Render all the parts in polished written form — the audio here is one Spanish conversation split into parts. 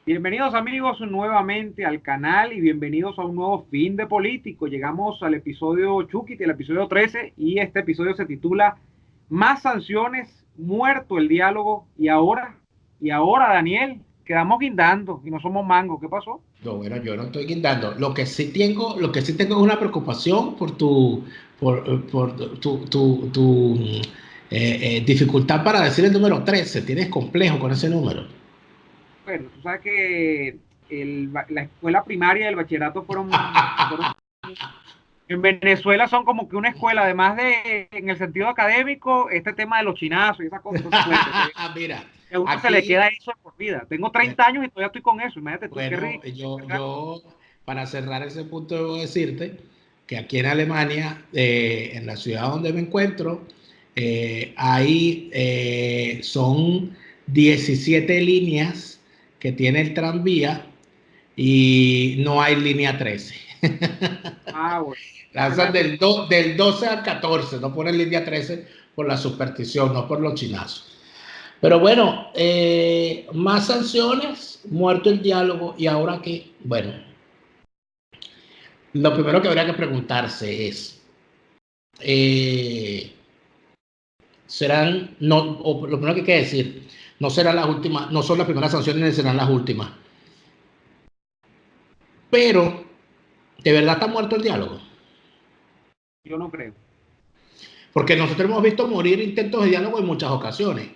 Bienvenidos amigos nuevamente al canal y bienvenidos a un nuevo fin de político. Llegamos al episodio Chuquiti, el episodio 13, y este episodio se titula Más sanciones, muerto el diálogo y ahora Daniel, quedamos guindando y no somos mango. ¿Qué pasó? No, bueno, yo no estoy guindando. Lo que sí tengo es una preocupación por tu dificultad para decir el número 13. Tienes complejo con ese número. Bueno, tú sabes que la escuela primaria y el bachillerato fueron en Venezuela son como que una escuela, además de en el sentido académico, este tema de los chinazos y esas cosas, entonces cuenta que Mira, a uno se le aquí, queda eso por vida. Tengo 30 años y todavía estoy con eso, imagínate tú, qué bueno, ridículo. para cerrar ese punto, debo decirte que aquí en Alemania, en la ciudad donde me encuentro, son 17 líneas que tiene el tranvía y no hay línea 13. Ah, bueno. Lanzan del 12 al 14, no ponen línea 13 por la superstición, no por los chinazos. Pero bueno, más sanciones, muerto el diálogo, y ahora que, bueno, lo primero que habría que preguntarse es, eh, serán, no, o lo primero que hay que decir, no serán las últimas, no son las primeras sanciones ni serán las últimas, pero de verdad está muerto el diálogo. Yo no creo. Porque nosotros hemos visto morir intentos de diálogo en muchas ocasiones.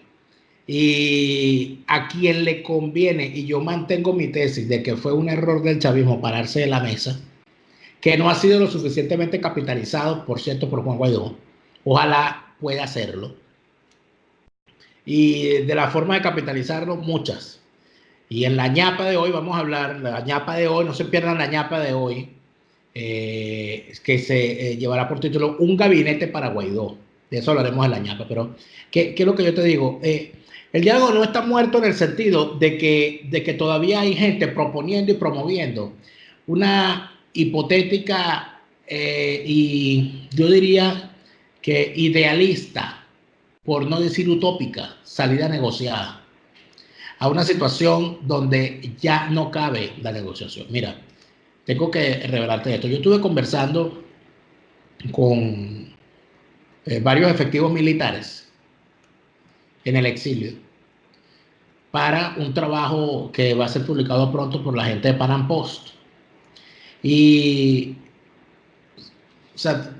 Y a quien le conviene, y yo mantengo mi tesis de que fue un error del chavismo pararse de la mesa, que no ha sido lo suficientemente capitalizado, por cierto, por Juan Guaidó. Ojalá pueda hacerlo. Y de la forma de capitalizarlo, muchas. Y en la ñapa de hoy vamos a hablar, la ñapa de hoy, no se pierdan la ñapa de hoy, que se llevará por título Un gabinete para Guaidó. De eso hablaremos en la ñapa. Pero, ¿qué es lo que yo te digo? El diálogo no está muerto en el sentido de que todavía hay gente proponiendo y promoviendo una hipotética y yo diría que idealista, por no decir utópica, salida negociada a una situación donde ya no cabe la negociación. Mira, tengo que revelarte esto. Yo estuve conversando con varios efectivos militares en el exilio para un trabajo que va a ser publicado pronto por la gente de Panam Post. Y o sea,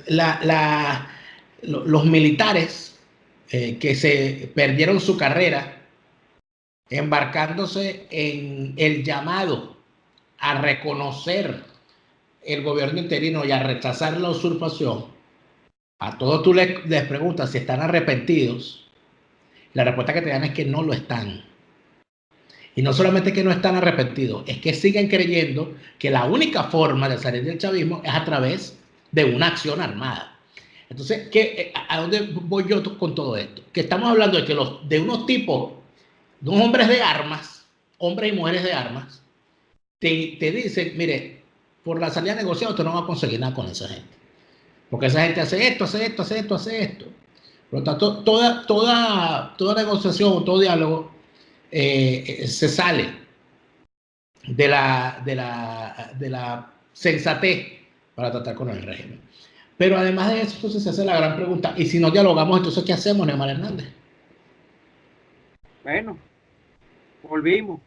los militares que se perdieron su carrera embarcándose en el llamado a reconocer el gobierno interino y a rechazar la usurpación, a todos tú les preguntas si están arrepentidos, la respuesta que te dan es que no lo están. Y no solamente que no están arrepentidos, es que siguen creyendo que la única forma de salir del chavismo es a través de una acción armada. Entonces, ¿a dónde voy yo con todo esto? Que estamos hablando de que de unos tipos, de unos hombres de armas, hombres y mujeres de armas, te dicen, mire, por la salida negociada usted no va a conseguir nada con esa gente. Porque esa gente hace esto, hace esto, hace esto, hace esto. Por lo tanto, toda negociación, todo diálogo se sale de la sensatez para tratar con el régimen. Pero además de eso, entonces se hace la gran pregunta, ¿y si no dialogamos, entonces qué hacemos, Neymar Hernández? Bueno, volvimos.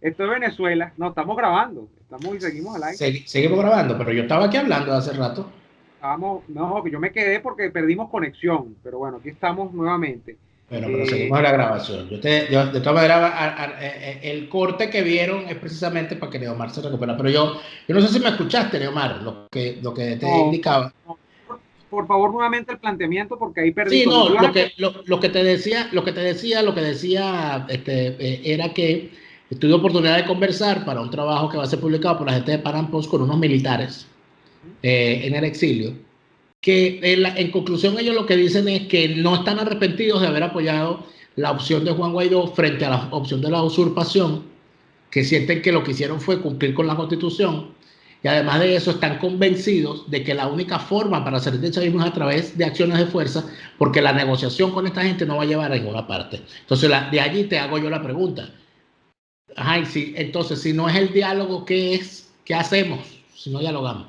Esto es Venezuela. No, estamos grabando. Estamos y seguimos al aire. Seguimos grabando, pero yo estaba aquí hablando hace rato. No, que yo me quedé porque perdimos conexión. Pero bueno, aquí estamos nuevamente. Bueno, pero Eh, seguimos la grabación. De todas maneras, el corte que vieron es precisamente para que Neomar se recupera. Pero yo no sé si me escuchaste, Neomar, lo que te no, indicaba. no. Por favor, nuevamente el planteamiento porque ahí perdí Sí, todo. no, Tú ibas a empezar. lo que te decía, era que tuve oportunidad de conversar para un trabajo que va a ser publicado por la gente de Panam Post con unos militares en el exilio, que en conclusión ellos lo que dicen es que no están arrepentidos de haber apoyado la opción de Juan Guaidó frente a la opción de la usurpación, que sienten que lo que hicieron fue cumplir con la Constitución, y además de eso están convencidos de que la única forma para salir del chavismo es a través de acciones de fuerza, porque la negociación con esta gente no va a llevar a ninguna parte. Entonces, de allí te hago yo la pregunta. Ajá, y si, entonces, si no es el diálogo, ¿qué es? ¿Qué hacemos si no dialogamos?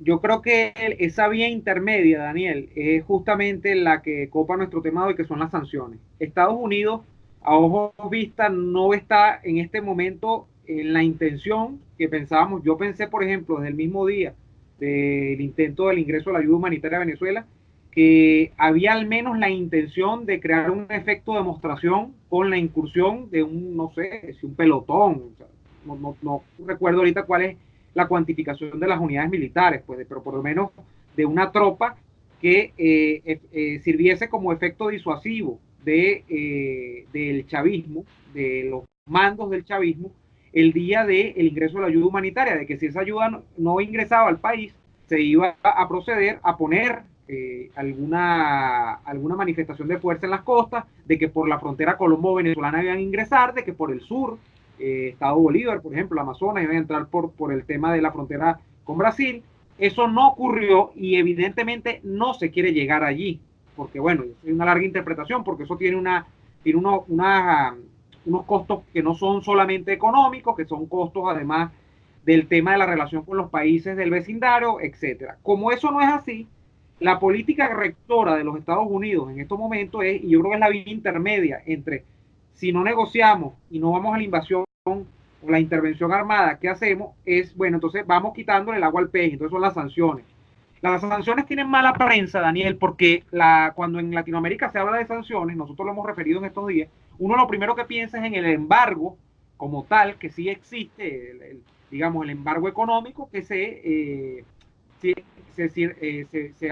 Yo creo que esa vía intermedia, Daniel, es justamente la que copa nuestro tema hoy, que son las sanciones. Estados Unidos, a ojos vista, no está en este momento en la intención que pensábamos. Yo pensé, por ejemplo, desde el mismo día del intento del ingreso de la ayuda humanitaria a Venezuela, que había al menos la intención de crear un efecto de demostración con la incursión de un, no sé, si un pelotón. O sea, no recuerdo ahorita cuál es la cuantificación de las unidades militares, pues, pero por lo menos de una tropa que sirviese como efecto disuasivo del chavismo, de los mandos del chavismo, el día del ingreso de la ayuda humanitaria, de que si esa ayuda no ingresaba al país, se iba a proceder a poner alguna manifestación de fuerza en las costas, de que por la frontera colombo-venezolana iban a ingresar, de que por el sur Estado Bolívar, por ejemplo, Amazonas, iban a entrar por el tema de la frontera con Brasil. Eso no ocurrió y evidentemente no se quiere llegar allí, porque bueno, es una larga interpretación, porque eso tiene unos costos que no son solamente económicos, que son costos además del tema de la relación con los países del vecindario, etcétera. Como eso no es así, la política rectora de los Estados Unidos en estos momentos es, y yo creo que es la vía intermedia entre si no negociamos y no vamos a la invasión o la intervención armada, ¿qué hacemos? Es, bueno, entonces vamos quitándole el agua al pez, entonces son las sanciones. Las sanciones tienen mala prensa, Daniel, porque cuando en Latinoamérica se habla de sanciones, nosotros lo hemos referido en estos días, uno lo primero que piensa es en el embargo como tal, que sí existe, digamos, el embargo económico que se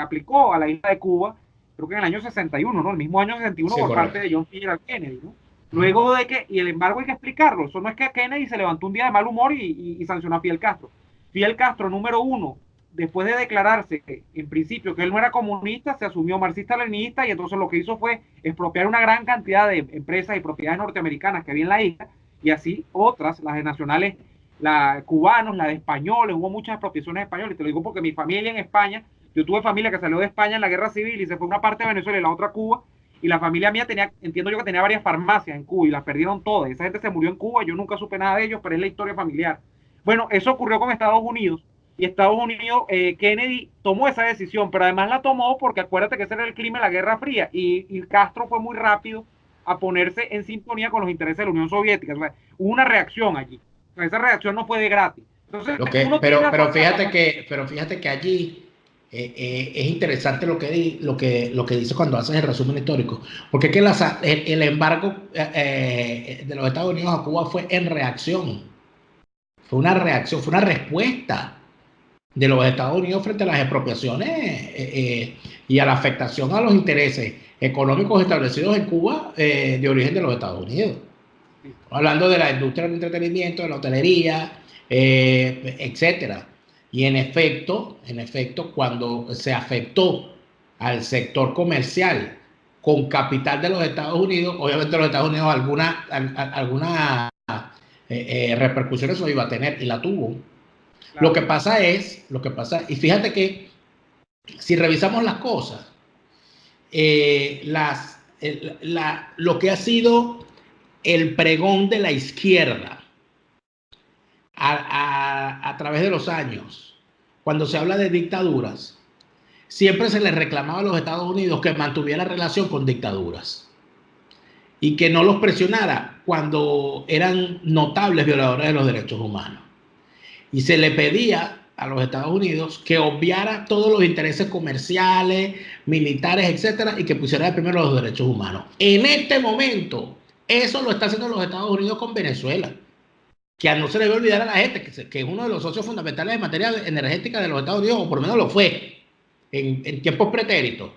aplicó a la isla de Cuba, creo que en el año 61, ¿no? El mismo año 61 Sí, por correcto. parte de John F. Kennedy, ¿no? Luego de que, y el embargo hay que explicarlo, eso no es que Kennedy se levantó un día de mal humor y sancionó a Fidel Castro. Fidel Castro, número uno, después de declararse en principio que él no era comunista, se asumió marxista-leninista y entonces lo que hizo fue expropiar una gran cantidad de empresas y propiedades norteamericanas que había en la isla y así otras, las de nacionales, la cubanos, las de españoles, hubo muchas expropiaciones españoles, te lo digo porque mi familia en España, yo tuve familia que salió de España en la guerra civil y se fue una parte de Venezuela y la otra a Cuba, y la familia mía tenía, entiendo yo que tenía varias farmacias en Cuba y las perdieron todas. Esa gente se murió en Cuba, yo nunca supe nada de ellos, pero es la historia familiar. Bueno, eso ocurrió con Estados Unidos y Estados Unidos, Kennedy tomó esa decisión, pero además la tomó porque acuérdate que ese era el clima de la Guerra Fría y Castro fue muy rápido a ponerse en sintonía con los intereses de la Unión Soviética. O sea, hubo una reacción allí. O sea, esa reacción no fue de gratis. Entonces, uno tiende a Pero fíjate que allí es interesante lo que dice cuando haces el resumen histórico, porque es que el embargo de los Estados Unidos a Cuba fue en reacción, fue una respuesta de los Estados Unidos frente a las expropiaciones y a la afectación a los intereses económicos establecidos en Cuba de origen de los Estados Unidos. Hablando de la industria del entretenimiento, de la hotelería, etcétera. Y en efecto, cuando se afectó al sector comercial con capital de los Estados Unidos, obviamente los Estados Unidos alguna repercusión eso iba a tener y la tuvo. Claro. Lo que pasa, y fíjate que si revisamos las cosas, lo que ha sido el pregón de la izquierda a través de los años, cuando se habla de dictaduras, siempre se les reclamaba a los Estados Unidos que mantuviera relación con dictaduras y que no los presionara cuando eran notables violadores de los derechos humanos. Y se le pedía a los Estados Unidos que obviara todos los intereses comerciales, militares, etcétera, y que pusiera de primero los derechos humanos. En este momento, eso lo está haciendo los Estados Unidos con Venezuela, que a no se le debe olvidar a la gente que es uno de los socios fundamentales en materia energética de los Estados Unidos, o por lo menos lo fue en tiempos pretéritos.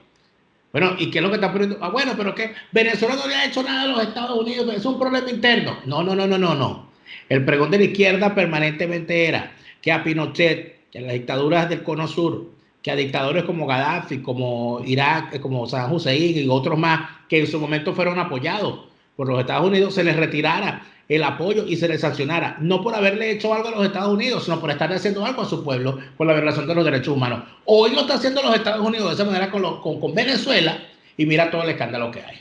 Bueno, ¿y qué es lo que está poniendo? Ah, bueno, pero que Venezuela no le ha hecho nada a los Estados Unidos, pero es un problema interno. No. El pregón de la izquierda permanentemente era que a Pinochet, que a las dictaduras del Cono Sur, que a dictadores como Gaddafi, como Irak, como Saddam Hussein y otros más, que en su momento fueron apoyados por los Estados Unidos, se les retirara el apoyo y se les sancionara, no por haberle hecho algo a los Estados Unidos, sino por estarle haciendo algo a su pueblo con la violación de los derechos humanos. Hoy lo está haciendo los Estados Unidos de esa manera con Venezuela y mira todo el escándalo que hay.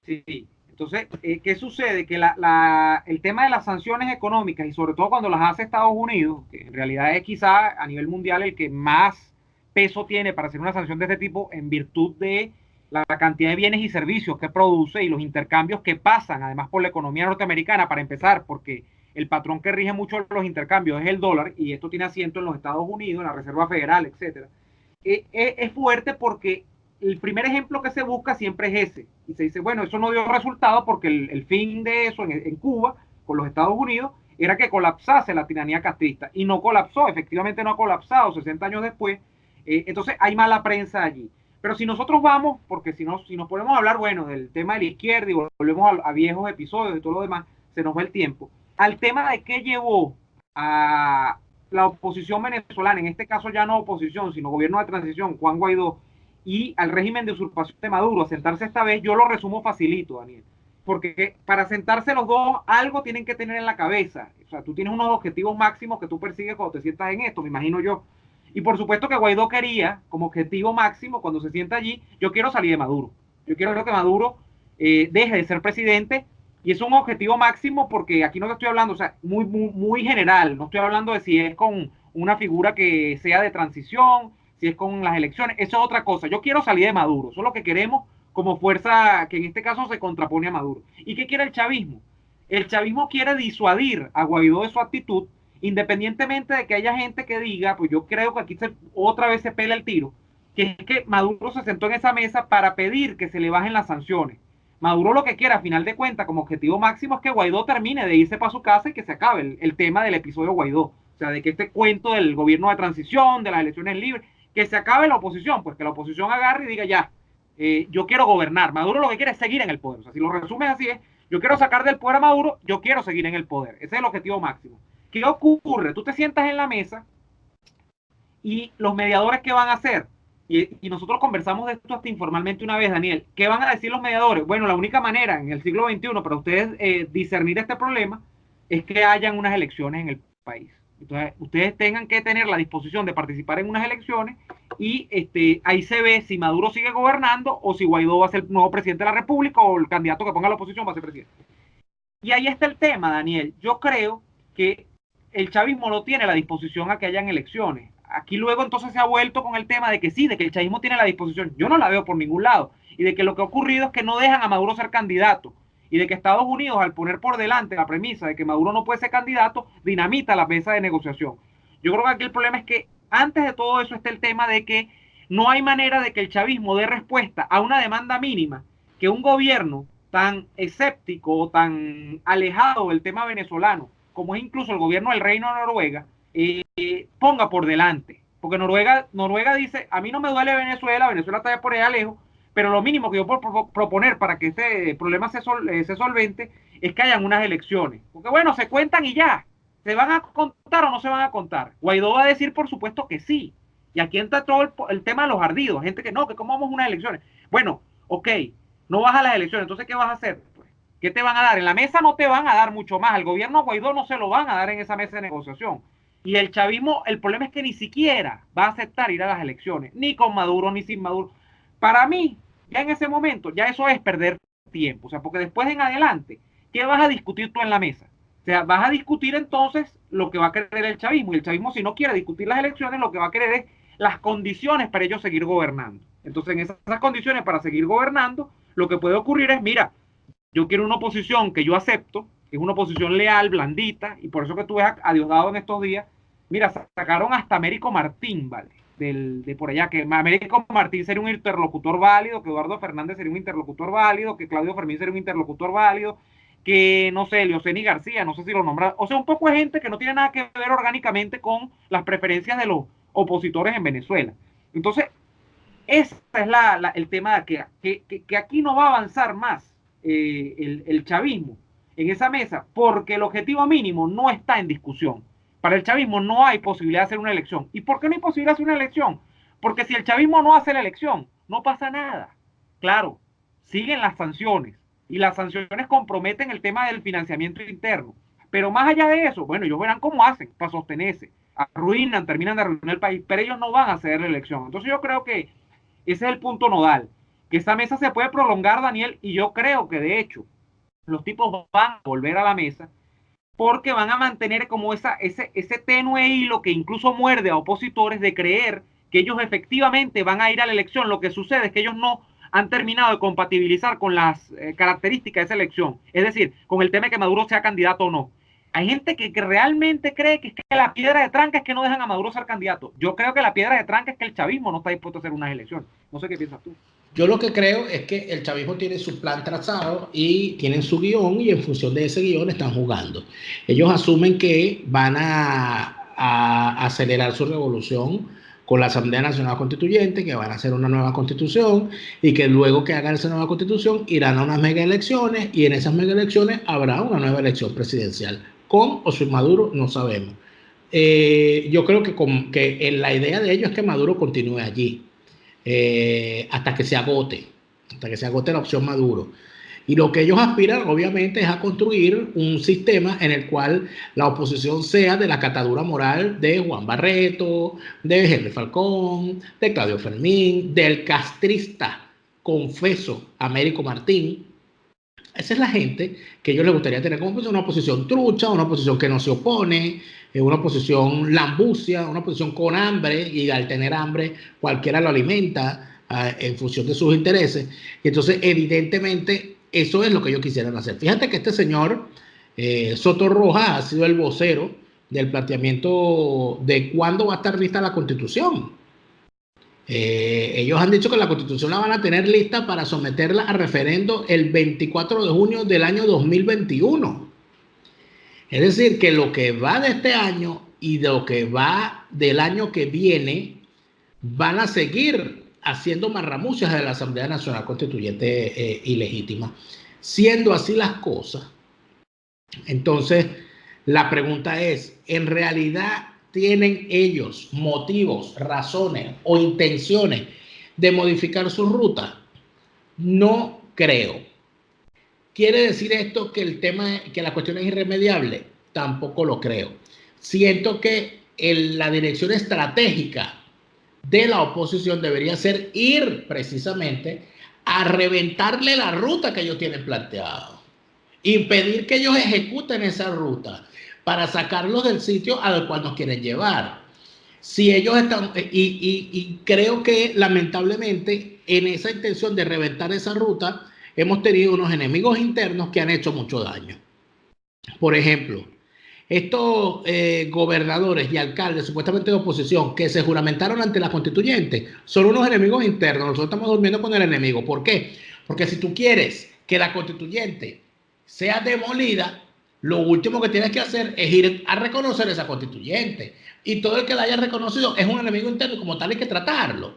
Sí, Entonces, ¿qué sucede? Que el tema de las sanciones económicas, y sobre todo cuando las hace Estados Unidos, que en realidad es quizá a nivel mundial el que más peso tiene para hacer una sanción de este tipo en virtud de la cantidad de bienes y servicios que produce y los intercambios que pasan, además por la economía norteamericana, para empezar, porque el patrón que rige mucho los intercambios es el dólar, y esto tiene asiento en los Estados Unidos, en la Reserva Federal, etcétera. Es fuerte porque el primer ejemplo que se busca siempre es ese. Y se dice, bueno, eso no dio resultado porque el fin de eso en Cuba, con los Estados Unidos, era que colapsase la tiranía castrista. Y no colapsó, efectivamente no ha colapsado 60 años después. Entonces hay mala prensa allí. Pero si nosotros vamos, porque si nos ponemos a hablar, bueno, del tema de la izquierda y volvemos a viejos episodios y todo lo demás, se nos va el tiempo. Al tema de qué llevó a la oposición venezolana, en este caso ya no oposición, sino gobierno de transición, Juan Guaidó, y al régimen de usurpación de Maduro a sentarse esta vez, yo lo resumo facilito, Daniel. Porque para sentarse los dos, algo tienen que tener en la cabeza. O sea, tú tienes unos objetivos máximos que tú persigues cuando te sientas en esto, me imagino yo. Y por supuesto que Guaidó quería, como objetivo máximo, cuando se sienta allí, yo quiero salir de Maduro. Yo quiero que Maduro deje de ser presidente. Y es un objetivo máximo porque aquí no te estoy hablando, o sea, muy general. No estoy hablando de si es con una figura que sea de transición, si es con las elecciones. Eso es otra cosa. Yo quiero salir de Maduro. Eso es lo que queremos como fuerza que en este caso se contrapone a Maduro. ¿Y qué quiere el chavismo? El chavismo quiere disuadir a Guaidó de su actitud, independientemente de que haya gente que diga, pues yo creo que aquí otra vez se pela el tiro, que es que Maduro se sentó en esa mesa para pedir que se le bajen las sanciones. Maduro lo que quiere, a final de cuentas, como objetivo máximo, es que Guaidó termine de irse para su casa y que se acabe el tema del episodio Guaidó. O sea, de que este cuento del gobierno de transición, de las elecciones libres, que se acabe la oposición, pues que la oposición agarre y diga ya, yo quiero gobernar. Maduro lo que quiere es seguir en el poder. O sea, si lo resumes así es, yo quiero sacar del poder a Maduro, yo quiero seguir en el poder. Ese es el objetivo máximo. ¿Qué ocurre? Tú te sientas en la mesa y los mediadores, ¿qué van a hacer? Y nosotros conversamos de esto hasta informalmente una vez, Daniel. ¿Qué van a decir los mediadores? Bueno, la única manera en el siglo XXI para ustedes discernir este problema es que hayan unas elecciones en el país. Entonces, ustedes tengan que tener la disposición de participar en unas elecciones y ahí se ve si Maduro sigue gobernando o si Guaidó va a ser el nuevo presidente de la República o el candidato que ponga a la oposición va a ser presidente. Y ahí está el tema, Daniel. Yo creo que el chavismo no tiene la disposición a que hayan elecciones. Aquí luego entonces se ha vuelto con el tema de que sí, de que el chavismo tiene la disposición. Yo no la veo por ningún lado. Y de que lo que ha ocurrido es que no dejan a Maduro ser candidato. Y de que Estados Unidos, al poner por delante la premisa de que Maduro no puede ser candidato, dinamita la mesa de negociación. Yo creo que aquí el problema es que antes de todo eso está el tema de que no hay manera de que el chavismo dé respuesta a una demanda mínima que un gobierno tan escéptico o tan alejado del tema venezolano, como es incluso el gobierno del Reino de Noruega, ponga por delante. Porque Noruega dice, a mí no me duele Venezuela está ya por allá lejos, pero lo mínimo que yo puedo proponer para que este problema se solvente es que hayan unas elecciones. Porque bueno, se cuentan y ya. ¿Se van a contar o no se van a contar? Guaidó va a decir, por supuesto, que sí. Y aquí entra todo el tema de los ardidos. Gente que no, que cómo vamos a unas elecciones. Bueno, ok, no vas a las elecciones. Entonces, ¿qué vas a hacer? Pues, ¿qué te van a dar? En la mesa no te van a dar mucho más. Al gobierno Guaidó no se lo van a dar en esa mesa de negociación. Y el chavismo, el problema es que ni siquiera va a aceptar ir a las elecciones. Ni con Maduro, ni sin Maduro. Para mí, ya en ese momento, ya eso es perder tiempo. O sea, porque después en adelante, ¿qué vas a discutir tú en la mesa? O sea, vas a discutir entonces lo que va a querer el chavismo. Y el chavismo, si no quiere discutir las elecciones, lo que va a querer es las condiciones para ellos seguir gobernando. Entonces, en esas condiciones para seguir gobernando, lo que puede ocurrir es, mira, yo quiero una oposición que yo acepto, que es una oposición leal, blandita, y por eso que tú ves a Diosdado en estos días. Mira, sacaron hasta Américo Martín, ¿vale? De por allá, que Américo Martín sería un interlocutor válido, que Eduardo Fernández sería un interlocutor válido, que Claudio Fermín sería un interlocutor válido, que, no sé, Leoceni García, no sé si lo nombra, o sea, un poco de gente que no tiene nada que ver orgánicamente con las preferencias de los opositores en Venezuela. Entonces, ese es el tema de que aquí no va a avanzar más el chavismo en esa mesa, porque el objetivo mínimo no está en discusión. Para el chavismo no hay posibilidad de hacer una elección. ¿Y por qué no hay posibilidad de hacer una elección? Porque si el chavismo no hace la elección, no pasa nada. Claro, siguen las sanciones y las sanciones comprometen el tema del financiamiento interno. Pero más allá de eso, bueno, ellos verán cómo hacen para sostenerse. Terminan de arruinar el país, pero ellos no van a hacer la elección. Entonces yo creo que ese es el punto nodal. Que esa mesa se puede prolongar, Daniel, y yo creo que de hecho los tipos van a volver a la mesa porque van a mantener como ese tenue hilo que incluso muerde a opositores de creer que ellos efectivamente van a ir a la elección. Lo que sucede es que ellos no han terminado de compatibilizar con las características de esa elección, es decir, con el tema de que Maduro sea candidato o no. Hay gente que realmente cree que es que la piedra de tranca es que no dejan a Maduro ser candidato. Yo creo que la piedra de tranca es que el chavismo no está dispuesto a hacer unas elecciones. No sé qué piensas tú. Yo lo que creo es que el chavismo tiene su plan trazado y tienen su guión y en función de ese guión están jugando. Ellos asumen que van a acelerar su revolución con la Asamblea Nacional Constituyente, que van a hacer una nueva constitución y que luego que hagan esa nueva constitución irán a unas mega elecciones y en esas mega elecciones habrá una nueva elección presidencial. Con o sin Maduro no sabemos. Yo creo que la idea de ellos es que Maduro continúe allí hasta que se agote la opción Maduro. Y lo que ellos aspiran, obviamente, es a construir un sistema en el cual la oposición sea de la catadura moral de Juan Barreto, de Henry Falcón, de Claudio Fermín, del castrista confeso Américo Martín. Esa es la gente que a ellos les gustaría tener como una oposición trucha, una oposición que no se opone, una oposición lambucia, una oposición con hambre, y al tener hambre cualquiera lo alimenta en función de sus intereses. Y entonces, evidentemente, eso es lo que ellos quisieran hacer. Fíjate que este señor Soto Rojas ha sido el vocero del planteamiento de cuándo va a estar lista la Constitución. Ellos han dicho que la Constitución la van a tener lista para someterla a referendo el 24 de junio del año 2021. Es decir, que lo que va de este año y de lo que va del año que viene van a seguir haciendo marramucias de la Asamblea Nacional Constituyente ilegítima. Siendo así las cosas, entonces la pregunta es, ¿en realidad tienen ellos motivos, razones o intenciones de modificar su ruta? No creo. ¿Quiere decir esto que que la cuestión es irremediable? Tampoco lo creo. Siento que la dirección estratégica de la oposición debería ser ir precisamente a reventarle la ruta que ellos tienen planteado, impedir que ellos ejecuten esa ruta para sacarlos del sitio al cual nos quieren llevar. Si ellos están, y creo que lamentablemente en esa intención de reventar esa ruta, hemos tenido unos enemigos internos que han hecho mucho daño. Por ejemplo, estos gobernadores y alcaldes supuestamente de oposición que se juramentaron ante la constituyente son unos enemigos internos. Nosotros estamos durmiendo con el enemigo. ¿Por qué? Porque si tú quieres que la constituyente sea demolida, lo último que tienes que hacer es ir a reconocer esa constituyente. Y todo el que la haya reconocido es un enemigo interno y como tal hay que tratarlo.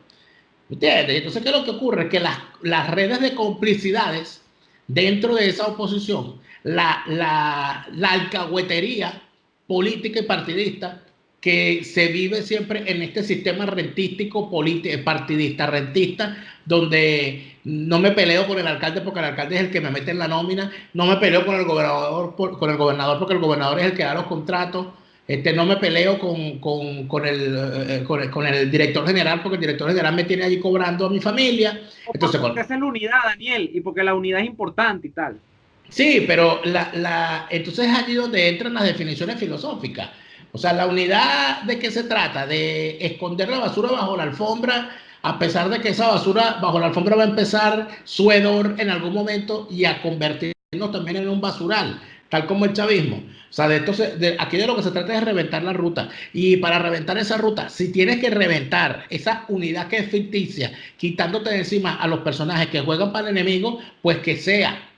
¿Entiendes? Entonces, ¿qué es lo que ocurre? Que las redes de complicidades dentro de esa oposición, la alcahuetería política y partidista que se vive siempre en este sistema rentístico, partidista, rentista, donde no me peleo con el alcalde porque el alcalde es el que me mete en la nómina, no me peleo con el gobernador, porque el gobernador es el que da los contratos, no me peleo con el director general porque el director general me tiene allí cobrando a mi familia. Entonces, porque esa es la unidad, Daniel, y porque la unidad es importante y tal. Sí, pero entonces es allí donde entran las definiciones filosóficas. O sea, la unidad de qué se trata, de esconder la basura bajo la alfombra, a pesar de que esa basura bajo la alfombra va a empezar su hedor en algún momento y a convertirnos también en un basural, tal como el chavismo. O sea, aquí de lo que se trata es de reventar la ruta. Y para reventar esa ruta, si tienes que reventar esa unidad que es ficticia, quitándote de encima a los personajes que juegan para el enemigo, pues que sea.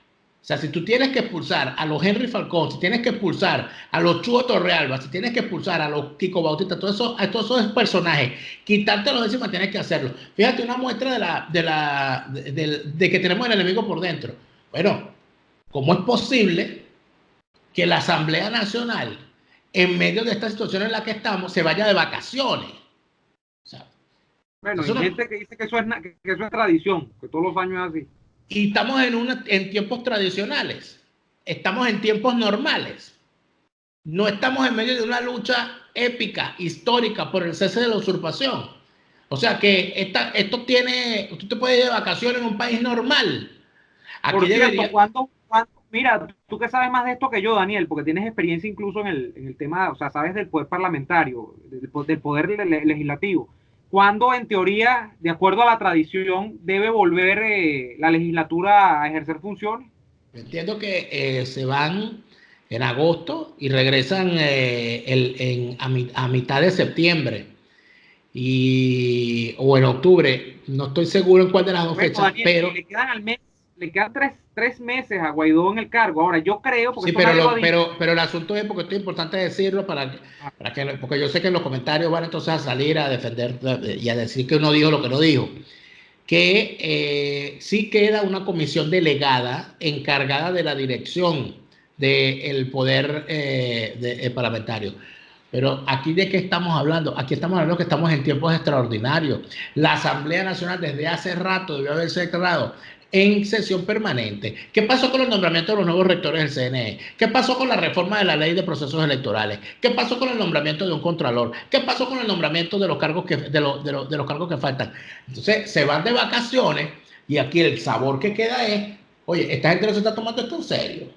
O sea, si tú tienes que expulsar a los Henry Falcón, si tienes que expulsar a los Chuo Torrealba, si tienes que expulsar a los Kiko Bautista, todos esos personajes, quitártelos de encima, tienes que hacerlo. Fíjate una muestra de que tenemos el enemigo por dentro. Bueno, ¿cómo es posible que la Asamblea Nacional, en medio de esta situación en la que estamos, se vaya de vacaciones? O sea, bueno, hay gente que dice que eso es tradición, que todos los años es así. Y estamos en tiempos tradicionales, estamos en tiempos normales, no estamos en medio de una lucha épica, histórica por el cese de la usurpación. O sea que tú te puedes ir de vacaciones en un país normal. Aquí por cierto, mira, tú que sabes más de esto que yo, Daniel, porque tienes experiencia incluso en el tema, o sea, sabes del poder parlamentario, del poder legislativo. ¿Cuándo, en teoría, de acuerdo a la tradición, debe volver la legislatura a ejercer funciones? Entiendo que se van en agosto y regresan a mitad de septiembre o en octubre. No estoy seguro en cuál de las dos Bueno, fechas, Daniel, pero le quedan al mes, le quedan tres meses a Guaidó en el cargo. Ahora, yo creo, porque sí, esto nadie lo ha dicho. pero el asunto es, porque esto es importante decirlo, porque yo sé que en los comentarios van entonces a salir a defender y a decir que uno dijo lo que no dijo, que sí queda una comisión delegada encargada de la dirección del poder parlamentario. Pero aquí de qué estamos hablando? Aquí estamos hablando que estamos en tiempos extraordinarios. La Asamblea Nacional desde hace rato debió haberse declarado en sesión permanente. ¿Qué pasó con el nombramiento de los nuevos rectores del CNE? ¿Qué pasó con la reforma de la ley de procesos electorales? ¿Qué pasó con el nombramiento de un contralor? ¿Qué pasó con el nombramiento de los cargos de los cargos que faltan? Entonces se van de vacaciones y aquí el sabor que queda es, oye, esta gente no se está tomando esto en serio.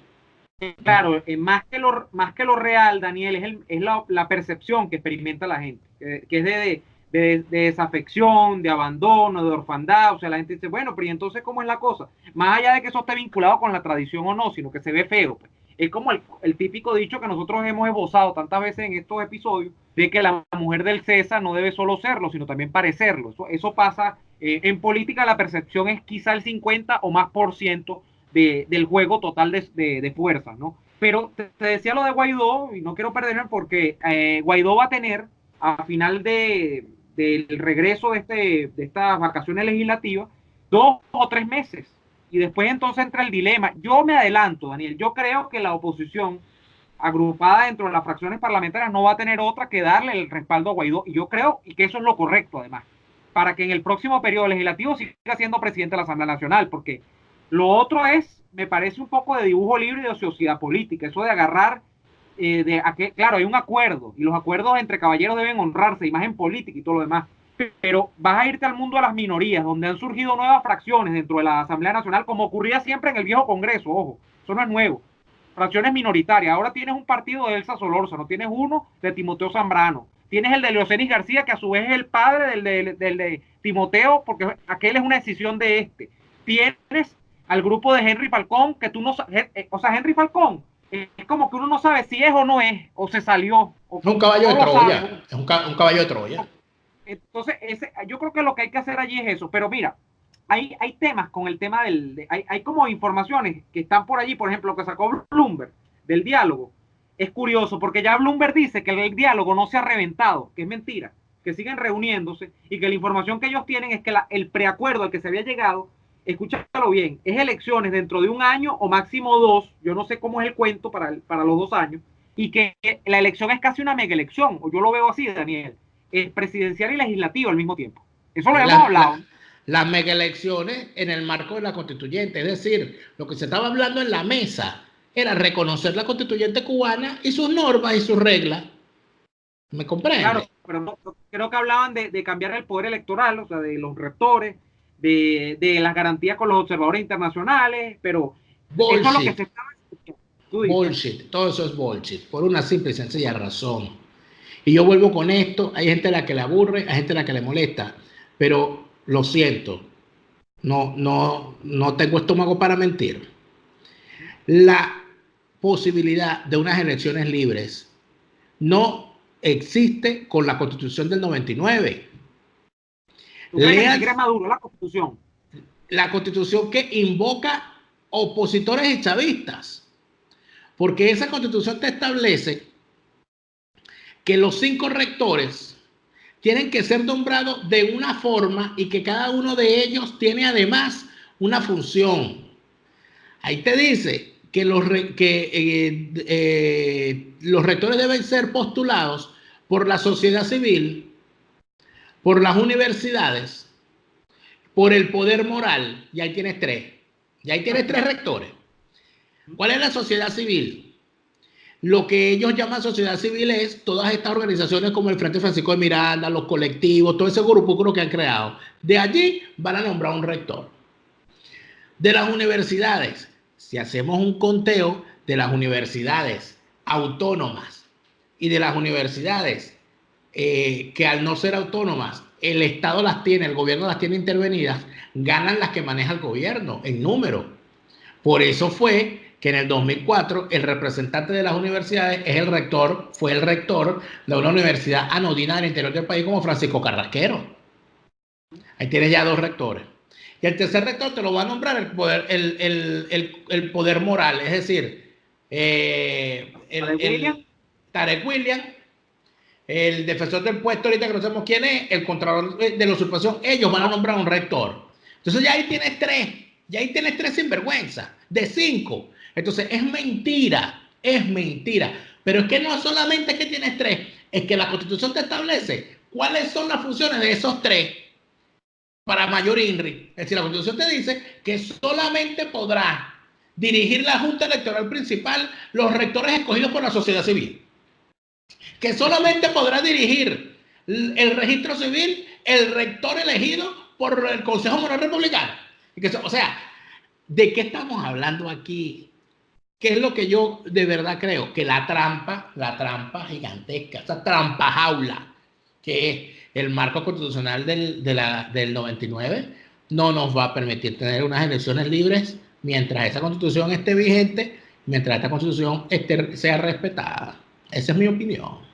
Claro, más que lo real, Daniel, es la percepción que experimenta la gente, que es de desafección, de abandono, de orfandad. O sea, la gente dice, bueno, pero ¿y entonces cómo es la cosa? Más allá de que eso esté vinculado con la tradición o no, sino que se ve feo. Pues. Es como el típico dicho que nosotros hemos esbozado tantas veces en estos episodios, de que la mujer del César no debe solo serlo, sino también parecerlo. Eso pasa, en política la percepción es quizá el 50 o más por ciento del juego total de fuerzas, ¿no? Pero te decía lo de Guaidó, y no quiero perderme porque Guaidó va a tener, a final del regreso de estas vacaciones legislativas, 2 o 3 meses. Y después entonces entra el dilema. Yo me adelanto, Daniel, yo creo que la oposición agrupada dentro de las fracciones parlamentarias no va a tener otra que darle el respaldo a Guaidó. Y yo creo y que eso es lo correcto, además, para que en el próximo periodo legislativo siga siendo presidente de la Asamblea Nacional, porque lo otro es, me parece un poco de dibujo libre y de ociosidad política, eso de agarrar, claro, hay un acuerdo, y los acuerdos entre caballeros deben honrarse, y más en política y todo lo demás, pero vas a irte al mundo de las minorías, donde han surgido nuevas fracciones dentro de la Asamblea Nacional, como ocurría siempre en el viejo Congreso, ojo, eso no es nuevo, fracciones minoritarias, ahora tienes un partido de Elsa Solórzano, tienes uno de Timoteo Zambrano, tienes el de Leocenis García, que a su vez es el padre del de Timoteo, porque aquel es una decisión de este, tienes al grupo de Henry Falcón, que tú no sabes, o sea, Henry Falcón, es como que uno no sabe si es o no es, o se salió, o Es un caballo no de lo Troya, sabe. es un caballo de Troya. Entonces, yo creo que lo que hay que hacer allí es eso, pero mira, hay temas con el tema hay como informaciones que están por allí, por ejemplo, lo que sacó Bloomberg del diálogo, es curioso, porque ya Bloomberg dice que el diálogo no se ha reventado, que es mentira, que siguen reuniéndose y que la información que ellos tienen es que el preacuerdo al que se había llegado, escúchalo bien, es elecciones dentro de un año o máximo 2, yo no sé cómo es el cuento para los 2 años, y que la elección es casi una mega elección, o yo lo veo así, Daniel, presidencial y legislativo al mismo tiempo. Eso lo hemos hablado. Las mega elecciones en el marco de la constituyente, es decir, lo que se estaba hablando en la mesa era reconocer la constituyente cubana y sus normas y sus reglas. ¿Me comprende? Claro, pero no, creo que hablaban de cambiar el poder electoral, o sea, de los rectores, de las garantías con los observadores internacionales, pero eso es lo que Bullshit, se está discutiendo. bullshit, todo eso es bullshit, por una simple y sencilla razón. Y yo vuelvo con esto, hay gente a la que le aburre, hay gente a la que le molesta, pero lo siento, no tengo estómago para mentir. La posibilidad de unas elecciones libres no existe con la Constitución del 99. ¿Tú crees que ni Lean siquiera es Maduro la Constitución? la Constitución que invoca opositores y chavistas, porque esa Constitución te establece que los 5 rectores tienen que ser nombrados de una forma y que cada uno de ellos tiene además una función. Ahí te dice que los rectores deben ser postulados por la sociedad civil, por las universidades, por el poder moral. Y ahí tienes 3. Y ahí tienes 3 rectores. ¿Cuál es la sociedad civil? Lo que ellos llaman sociedad civil es todas estas organizaciones como el Frente Francisco de Miranda, los colectivos, todo ese grupúsculo que han creado. De allí van a nombrar un rector. De las universidades, si hacemos un conteo de las universidades autónomas y de las universidades que al no ser autónomas, el Estado las tiene, el gobierno las tiene intervenidas, ganan las que maneja el gobierno en número. Por eso fue que en el 2004 el representante de las universidades fue el rector de una universidad anodina del interior del país como Francisco Carrasquero. Ahí tienes ya 2 rectores. Y el tercer rector te lo va a nombrar el poder moral, es decir, Tarek William, el defensor del puesto ahorita que no sabemos quién es, el contralor de la usurpación, ellos van a nombrar un rector. Entonces ya ahí tienes 3 sinvergüenza, de 5. Entonces es mentira. Pero es que no solamente que tienes 3, es que la Constitución te establece cuáles son las funciones de esos 3 para mayor INRI. Es decir, la Constitución te dice que solamente podrá dirigir la Junta Electoral Principal los rectores escogidos por la sociedad civil. Que solamente podrá dirigir el registro civil el rector elegido por el Consejo Moral Republicano. O sea, ¿de qué estamos hablando aquí? ¿Qué es lo que yo de verdad creo? Que la trampa gigantesca, esa trampa jaula, que es el marco constitucional del 99, no nos va a permitir tener unas elecciones libres mientras esa constitución esté vigente, mientras esta constitución sea respetada. Esa es mi opinión.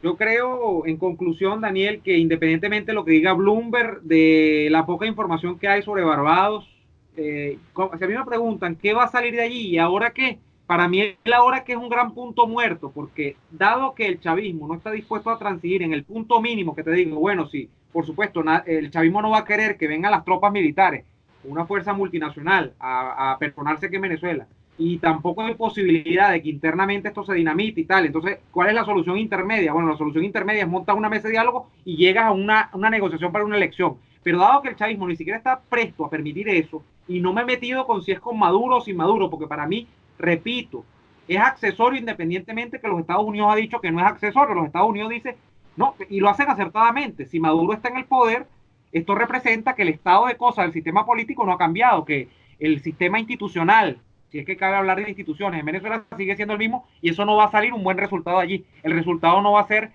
Yo creo, en conclusión, Daniel, que independientemente de lo que diga Bloomberg, de la poca información que hay sobre Barbados, si a mí me preguntan qué va a salir de allí y ahora qué, para mí es ahora que es un gran punto muerto, porque dado que el chavismo no está dispuesto a transigir en el punto mínimo que te digo, bueno, sí, por supuesto, el chavismo no va a querer que vengan las tropas militares, una fuerza multinacional a personarse aquí en Venezuela, y tampoco hay posibilidad de que internamente esto se dinamite y tal. Entonces, ¿cuál es la solución intermedia? Bueno, la solución intermedia es montar una mesa de diálogo y llegas a una negociación para una elección. Pero dado que el chavismo ni siquiera está presto a permitir eso, y no me he metido con si es con Maduro o sin Maduro, porque para mí, repito, es accesorio independientemente que los Estados Unidos ha dicho que no es accesorio. Los Estados Unidos dicen, no, y lo hacen acertadamente. Si Maduro está en el poder, esto representa que el estado de cosas del sistema político no ha cambiado, que el sistema institucional, si es que cabe hablar de instituciones, en Venezuela sigue siendo el mismo y eso no va a salir un buen resultado allí. El resultado no va a ser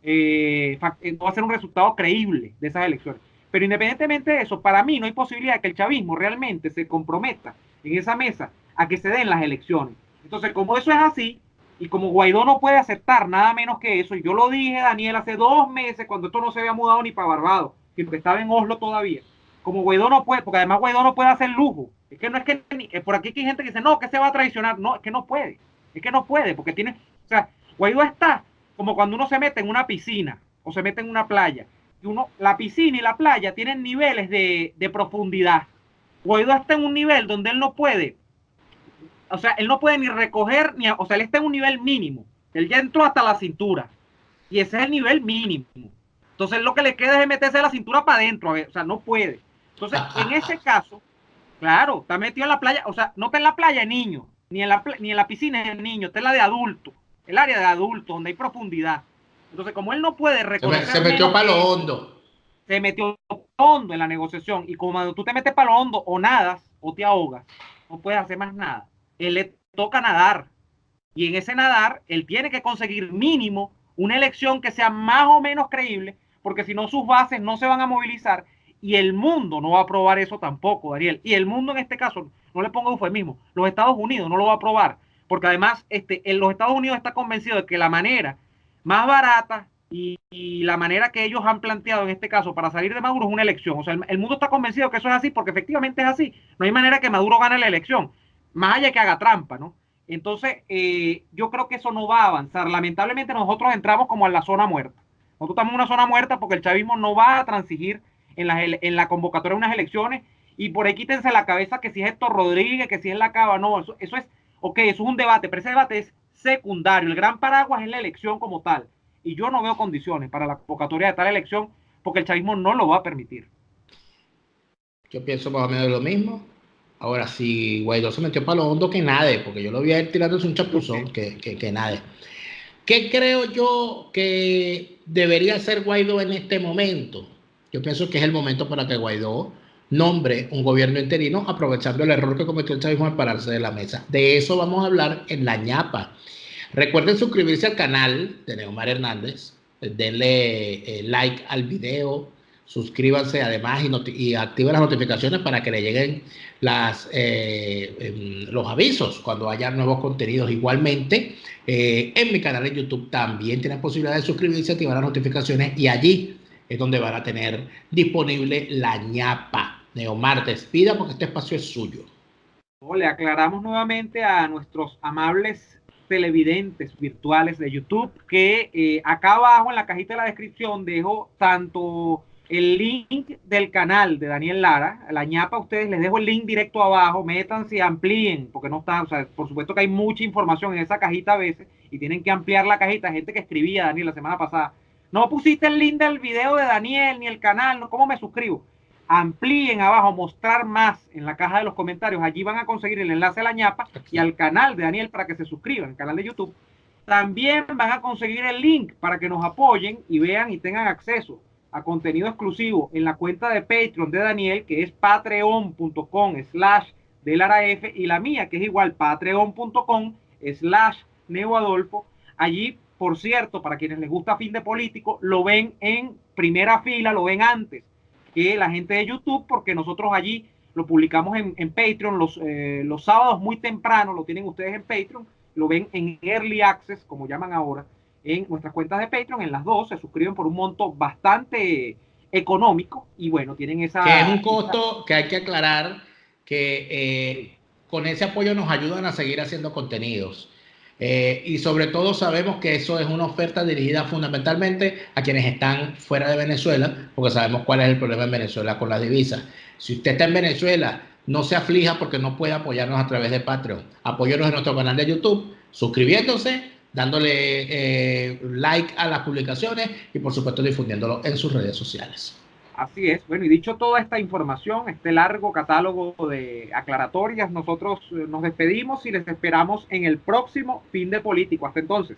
un resultado creíble de esas elecciones. Pero independientemente de eso, para mí no hay posibilidad de que el chavismo realmente se comprometa en esa mesa a que se den las elecciones. Entonces, como eso es así, y como Guaidó no puede aceptar nada menos que eso, y yo lo dije, Daniel, hace 2 meses, cuando esto no se había mudado ni para Barbados, sino que estaba en Oslo todavía, como Guaidó no puede, porque además Guaidó no puede hacer lujo. Es que no es que, por aquí hay gente que dice, no, que se va a traicionar. No, es que no puede. Es que no puede, porque tiene, o sea, Guaidó está como cuando uno se mete en una piscina o se mete en una playa. Y la piscina y la playa tienen niveles de profundidad. Guaidó está en un nivel donde él no puede, o sea, él no puede ni recoger, o sea, él está en un nivel mínimo. Él ya entró hasta la cintura. Y ese es el nivel mínimo. Entonces lo que le queda es meterse la cintura para adentro, o sea, no puede. Entonces, en ese caso, claro, está metido en la playa, o sea, no está en la playa de niño, ni en la piscina de niño, está en la de adulto, el área de adulto, donde hay profundidad. Entonces, como él no puede reconocer... Se metió para lo hondo. Se metió hondo en la negociación, y como cuando tú te metes para lo hondo, o nadas, o te ahogas, no puedes hacer más nada. Él le toca nadar, y en ese nadar, él tiene que conseguir mínimo una elección que sea más o menos creíble, porque si no sus bases no se van a movilizar, y el mundo no va a aprobar eso tampoco, Daniel. Y el mundo en este caso, no le pongo eufemismo, los Estados Unidos no lo va a aprobar, porque además los Estados Unidos está convencido de que la manera más barata y la manera que ellos han planteado en este caso para salir de Maduro es una elección. O sea, el mundo está convencido de que eso es así, porque efectivamente es así. No hay manera que Maduro gane la elección, más allá de que haga trampa, ¿no? Entonces, yo creo que eso no va a avanzar. Lamentablemente nosotros entramos como en la zona muerta. Nosotros estamos en una zona muerta porque el chavismo no va a transigir en la convocatoria de unas elecciones, y por ahí quítense la cabeza que si es Héctor Rodríguez, que si es la Cava. No, eso es, ok, eso es un debate, pero ese debate es secundario. El gran paraguas es la elección como tal, y yo no veo condiciones para la convocatoria de tal elección porque el chavismo no lo va a permitir. Yo pienso más o menos lo mismo. Ahora, si Guaidó se metió para lo hondo, que nade, porque yo lo vi a él tirándose un chapuzón, que nade. ¿Qué creo yo que debería hacer Guaidó en este momento? Yo pienso que es el momento para que Guaidó nombre un gobierno interino, aprovechando el error que cometió el chavismo al pararse de la mesa. De eso vamos a hablar en La Ñapa. Recuerden suscribirse al canal de Neomar Hernández, denle like al video, suscríbanse además y activen las notificaciones para que le lleguen los avisos cuando haya nuevos contenidos. Igualmente, en mi canal de YouTube también tienen posibilidad de suscribirse, activar las notificaciones y allí es donde van a tener disponible La Ñapa. Neomar, despida porque este espacio es suyo. Le aclaramos nuevamente a nuestros amables televidentes virtuales de YouTube que acá abajo en la cajita de la descripción dejo tanto el link del canal de Daniel Lara, La Ñapa. A ustedes les dejo el link directo abajo, métanse y amplíen, porque no está, o sea, por supuesto que hay mucha información en esa cajita a veces y tienen que ampliar la cajita. Gente que escribía, Daniel, la semana pasada, no pusiste el link del video de Daniel ni el canal, ¿cómo me suscribo? Amplíen abajo, mostrar más en la caja de los comentarios. Allí van a conseguir el enlace a La Ñapa y al canal de Daniel para que se suscriban, el canal de YouTube. También van a conseguir el link para que nos apoyen y vean y tengan acceso a contenido exclusivo en la cuenta de Patreon de Daniel, que es patreon.com/delaraf, y la mía, que es igual, patreon.com/neoadolfo. Allí, por cierto, para quienes les gusta Fin de Político, lo ven en primera fila, lo ven antes que la gente de YouTube, porque nosotros allí lo publicamos en Patreon los sábados muy temprano, lo tienen ustedes en Patreon, lo ven en Early Access, como llaman ahora, en nuestras cuentas de Patreon, en las dos, se suscriben por un monto bastante económico y bueno, tienen esa... Que es un costo que hay que aclarar que con ese apoyo nos ayudan a seguir haciendo contenidos. Y sobre todo sabemos que eso es una oferta dirigida fundamentalmente a quienes están fuera de Venezuela, porque sabemos cuál es el problema en Venezuela con las divisas. Si usted está en Venezuela, no se aflija porque no puede apoyarnos a través de Patreon. Apóyenos en nuestro canal de YouTube, suscribiéndose, dándole like a las publicaciones y por supuesto difundiéndolo en sus redes sociales. Así es. Bueno, y dicho toda esta información, este largo catálogo de aclaratorias, nosotros nos despedimos y les esperamos en el próximo Fin de Político. Hasta entonces.